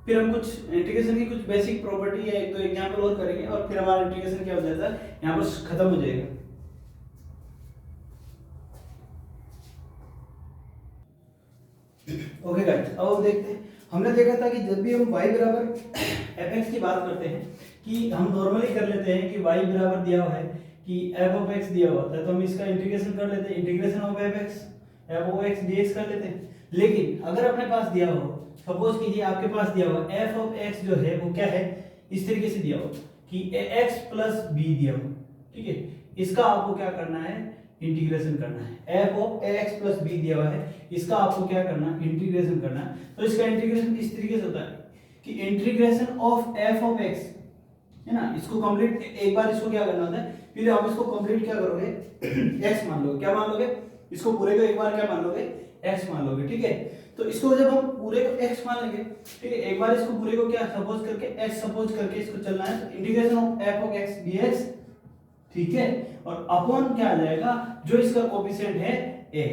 S1: फिर हम कुछ इंटीग्रेशन की कुछ बेसिक प्रॉपर्टी या एक दो एग्जांपल और करेंगे, और फिर हमारा इंटीग्रेशन क्या हो जाता है यहाँ पर खत्म हो जाएगा। ओके गाइस, अब हम देखते हैं, हमने देखा था कि जब भी हम y बराबर fx की बात करते हैं, कि हम नॉर्मली कर लेते हैं कि y बराबर दिया हुआ है कि f ऑफ x दिया हुआ है तो हम इसका इंटीग्रेशन कर लेते हैं, integration of f of x dx कर लेते हैं। लेकिन अगर अपने पास दिया हो, सपोज कीजिए आपके पास दिया हुआ f ऑफ x जो है वो क्या है, इस तरीके से दिया हो कि x प्लस b दिया हो, ठीक है, इसका आपको क्या करना है, इंटीग्रेशन करना है। f of x plus b दिया हुआ है, इसका आपको क्या करना है, इंटीग्रेशन करना है। तो इसका इंटीग्रेशन इस तरीके से होता है कि integration of f of x है ना, इसको कंप्लीट, एक बार इसको क्या करना होता है, फिर आप इसको कंप्लीट क्या करोगे, x मान लोगे, क्या मान लोगे, इसको पूरे को एक बार क्या मान लोगे, x मान लोगे। ठीक है, तो इसको जब हम पूरे को x मान लेंगे, ठीक है, एक बार इसको पूरे को क्या सपोज करके x सपोज करके इसको चलना है, तो integration of f of x dx, ठीक है, और अपॉन क्या आ जाएगा, जो इसका कोएफिशिएंट है a,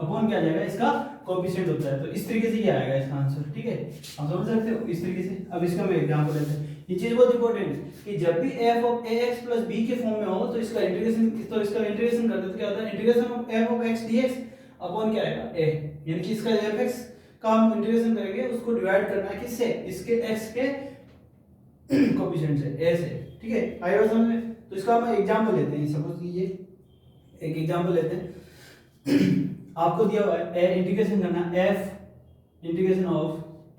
S1: अपॉन क्या आ जाएगा, इसका कोएफिशिएंट होता है। तो इस तरीके से ये आएगा इसका आंसर। ठीक है, आप समझ सकते हो इस तरीके से। अब इसका मैं एग्जांपल लेते हैं, ये चीज बहुत इंपॉर्टेंट है कि जब भी f of ax plus b के फॉर्म में हो तो इसका इंटीग्रेशन, तो इसका इंटीग्रेशन करते तो क्या होता है, integration of f of x dx upon क्या आएगा, a, यानी कि इसका fx का हम इंटीग्रेशन करेंगे, उसको डिवाइड करना है किससे, इसके x के कोएफिशिएंट से, a से। ठीक है, आई बात समझ में। तो इसका हम एग्जांपल लेते हैं, सपोज कीजिए एक एग्जांपल लेते हैं, आपको दिया हुआ है इंटीग्रेशन करना f integration of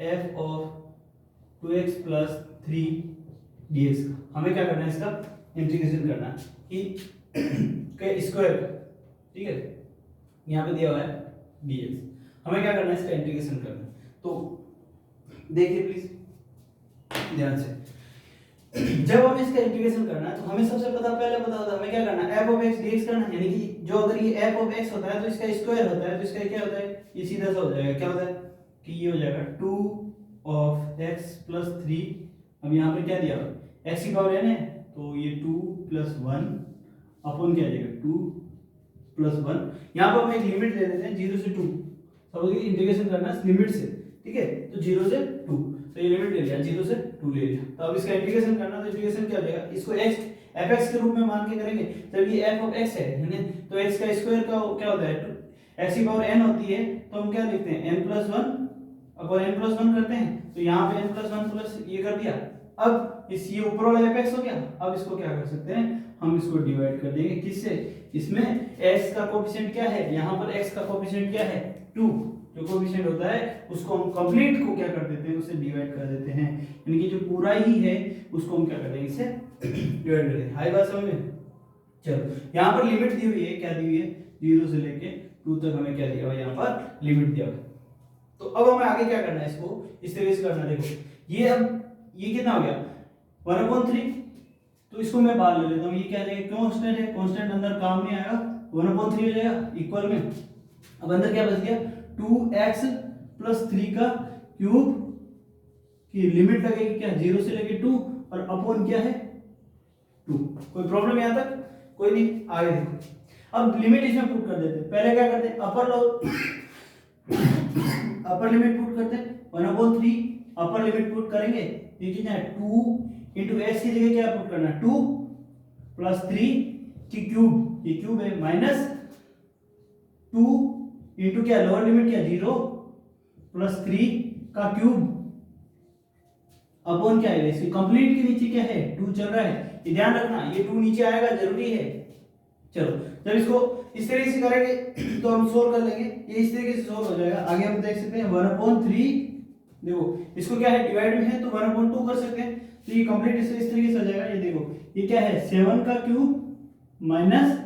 S1: f of 2x plus 3 dx, हमें क्या करना है, इसका इंटीग्रेशन करना है कि के स्क्वायर का, ठीक है, यहाँ पे दिया हुआ है dx, हमें क्या करना है, इसका इंटीग्रेशन करना है। तो देखिए प्लीज ध्यान से, जब हमें इसका इंटीग्रेशन करना है तो हमें सबसे पहले पता होता है हमें क्या करना है, f ऑफ x dx करना है, यानी कि जो अगर ये f ऑफ x होता है तो इसका स्क्वायर होता है, तो इसका क्या होता है, ये सीधा सा हो जाएगा, क्या होता है कि ये हो जाएगा 2 ऑफ x प्लस 3, अब यहाँ पे क्या दिया हुआ x की पावर n है तो ये 2 प्लस 1 अपॉन क्या आ जाएगा 2 प्लस 1, यहाँ पर हम एक लिमिट ले लेते हैं 0 से 2, सपोज इंटीग्रेशन करना है लिमिट से, ठीक है, तो 0 से 2, तो ये लिमिट ले लिया 0 से 2 ले लिया। तो अब इसका इंटीग्रेशन करना, तो इंटीग्रेशन क्या हो जाएगा, इसको x fx के रूप में मान के करेंगे। जब ये f ऑफ x है तो x का स्क्वायर का क्या होता है, x की पावर n होती है, तो हम क्या लिखते हैं n plus 1 upon n plus 1 करते हैं। तो यहाँ पे n प्लस 1 प्लस ये कर दिया। अब इस ये ऊपर वाला fx हो गया। अब इसको क्या कर सकते हैं, हम इसको डिवाइड कर देंगे किससे, इसमें x का कोएफिशिएंट क्या है, यहाँ पर x का कोएफिशिएंट क्या है 2, जो कोएफिशिएंट होता है उसको हम कंप्लीट को क्या कर देते हैं, उससे डिवाइड कर देते हैं, यानी कि जो पूरा ही है उसको हम क्या कर देंगे, इससे डिवाइड कर देंगे। हाई बात समझ में। चलो यहाँ पर लिमिट दी हुई है, क्या दी हुई है, 0 से लेके 2 तक हमें क्या दिया हुआ है, यहाँ पर लिमिट दिया हुआ है। तो अब हमें आगे क्या करना है, इसको इस तरीके से करना है। देखो ये अब ये कितना हो गया 1/3, तो इसको मैं बाहर ले लेता हूँ, ये क्या आ जाएगा, कांस्टेंट है, कांस्टेंट अंदर काम नहीं आएगा, 1/3 हो जाएगा इक्वल में। अब अंदर क्या बच गया 2x प्लस 3 का क्यूब की लिमिट लगेगी क्या 0 से लेके 2 और अपॉन क्या है 2। कोई प्रॉब्लम यहाँ तक, कोई नहीं। आगे देखो अब लिमिट इसमें पुट कर देते हैं। पहले क्या करते हैं, अपर लिमिट पुट करते हैं 1/3 अपर लिमिट पुट करेंगे, ये कितना है 2 इंटू एक्स की जगह क्या पुट करना है 2 प्लस 3 की क्यूब, ये क्यूब है, माइनस 2 इंटू क्या लोअर लिमिट क्या 0 प्लस 3 का क्यूब अपॉन क्या है, इसकी कंप्लीट के नीचे क्या है 2 चल रहा है, ये ध्यान रखना, ये 2 नीचे आएगा जरूरी है। चलो जब इसको इस तरीके से करेंगे तो हम सोल्व कर लेंगे, ये इस तरीके से सोल्व हो जाएगा। आगे हम देख सकते हैं 1/3, देखो इसको क्या है डिवाइड में है तो 1/2 कर सकते हैं, तो ये कंप्लीट इस तरीके से हो जाएगा। ये देखो ये क्या है 7 का क्यूब माइनस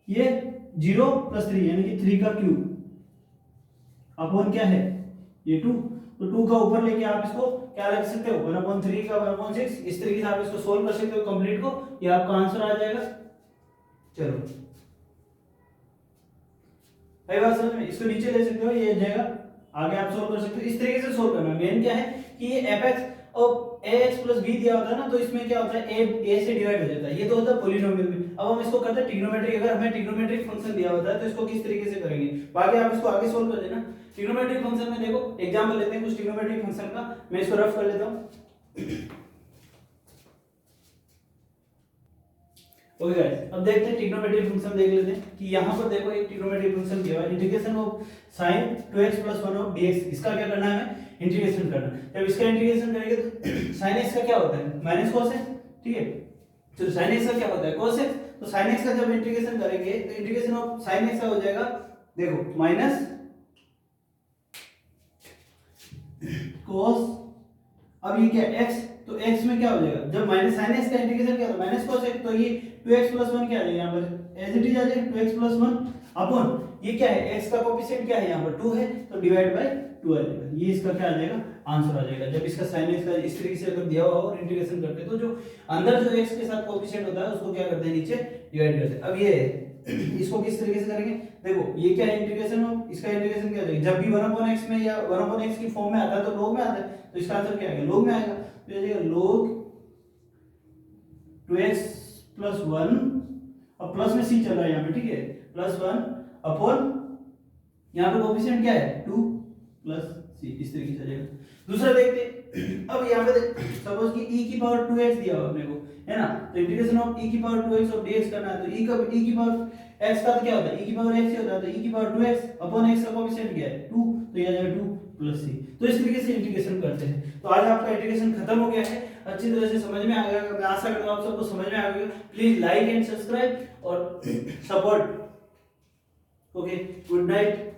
S1: ये 0 प्लस 3 यानी कि 3 का क्यूब अपॉन क्या है ये 2, तो 2 का ऊपर लेके आप इसको क्या रख सकते हो 1/3 का 1/6, इस तरीके से आप इसको सोल्व कर सकते हो कंप्लीट को, ये आपका आंसर आ जाएगा। चलो भाई बात समझ में, इसको नीचे ले सकते हो, ये जाएगा, आगे आप सोल्व कर सकते हो। इस तरीके से सोल्व करना। मेन क्या है कि ये fx और ax प्लस b दिया होता है ना, तो इसमें क्या होता है a से डिवाइड हो जाता है, ये तो होता है पॉलिनोमियल में। अब हम इसको करते हैं ट्रिग्नोमेट्रिक, अगर हमें ट्रिग्नोमेट्रिक फंक्शन दिया होता है तो इसको किस तरीके से करेंगे, बाकी आप इसको आगे सोल्व कर देना। ट्रिग्नोमेट्रिक फंक्शन में देखो एग्जांपल लेते हैं कुछ ट्रिग्नोमेट्रिक फंक्शन का, मैं इसको रफ कर लेता हूं। ओके गाइस, अब देखते हैं ट्रिग्नोमेट्रिक फंक्शन देख लेते हैं कि यहाँ पर देखो एक ट्रिग्नोमेट्रिक फंक्शन दिया हुआ है, integration of sin 2x + 1 of dx, इसका क्या करना है हमें इंटीग्रेशन करना। जब इसका इंटीग्रेशन करेंगे तो sin x का क्या होता है माइनस cos x, ठीक है, तो sin x का क्या होता है cos x, तो sin x का जब इंटीग्रेशन करेंगे तो इंटीग्रेशन ऑफ sin x का हो जाएगा, देखो माइनस cos, अब ये क्या x, तो x में क्या हो जाएगा, जब माइनस sin x का इंटीग्रेशन क्या था माइनस cos x, तो ये 2x + 1 क्या आ जाएगा यहाँ पर एज इट इज आ जाएगा 2x + 1 अपॉन ये क्या है x का कोएफिशिएंट क्या है यहाँ पर 2 है, तो डिवाइड बाय 2 आ जाएगा, ये इसका क्या आ जाएगा आंसर आ जाएगा। जब इसका sin x का इस तरीके से अगर दिया हुआ और इंटीग्रेशन करते हैं तो जो अंदर जो x के साथ कोएफिशिएंट होता है उसको क्या करते हैं नीचे डिवाइड करते हैं। अब ये इसको किस तरीके से करेंगे, देखो ये क्या है इंटीग्रेशन ऑफ, इसका इंटीग्रेशन क्या हो जाएगा, जब भी 1/x में या 1/x की फॉर्म में आता है तो log में आता है, तो इसका आंसर क्या आएगा log में आएगा, तो ये जाएगा log 2x + 1, अब प्लस में c चल रहा है यहाँ पे, ठीक है, +1 अपॉन यहाँ पे कोएफिशिएंट क्या है 2 + c, इस तरीके से आ जाएगा। दूसरा देखते हैं, अब यहाँ पे सपोज कि e की पावर 2x दिया हुआ अपने को है ना, तो इंटीग्रेशन ऑफ e की पावर 2x ऑफ dx करना है, तो e की पावर x का तो क्या होता है e की पावर x ही होता है, तो e की पावर 2x अपॉन x का कोएफिशिएंट क्या है 2, तो ये आ जाएगा 2 + c। तो इस तरीके से इंटीग्रेशन करते हैं। तो आज आपका इंटीग्रेशन खत्म हो गया है, अच्छी तरह से समझ में आ गया, मैं आशा करता हूं आप सबको समझ में आ गया। प्लीज लाइक एंड सब्सक्राइब और सपोर्ट। Okay, good night.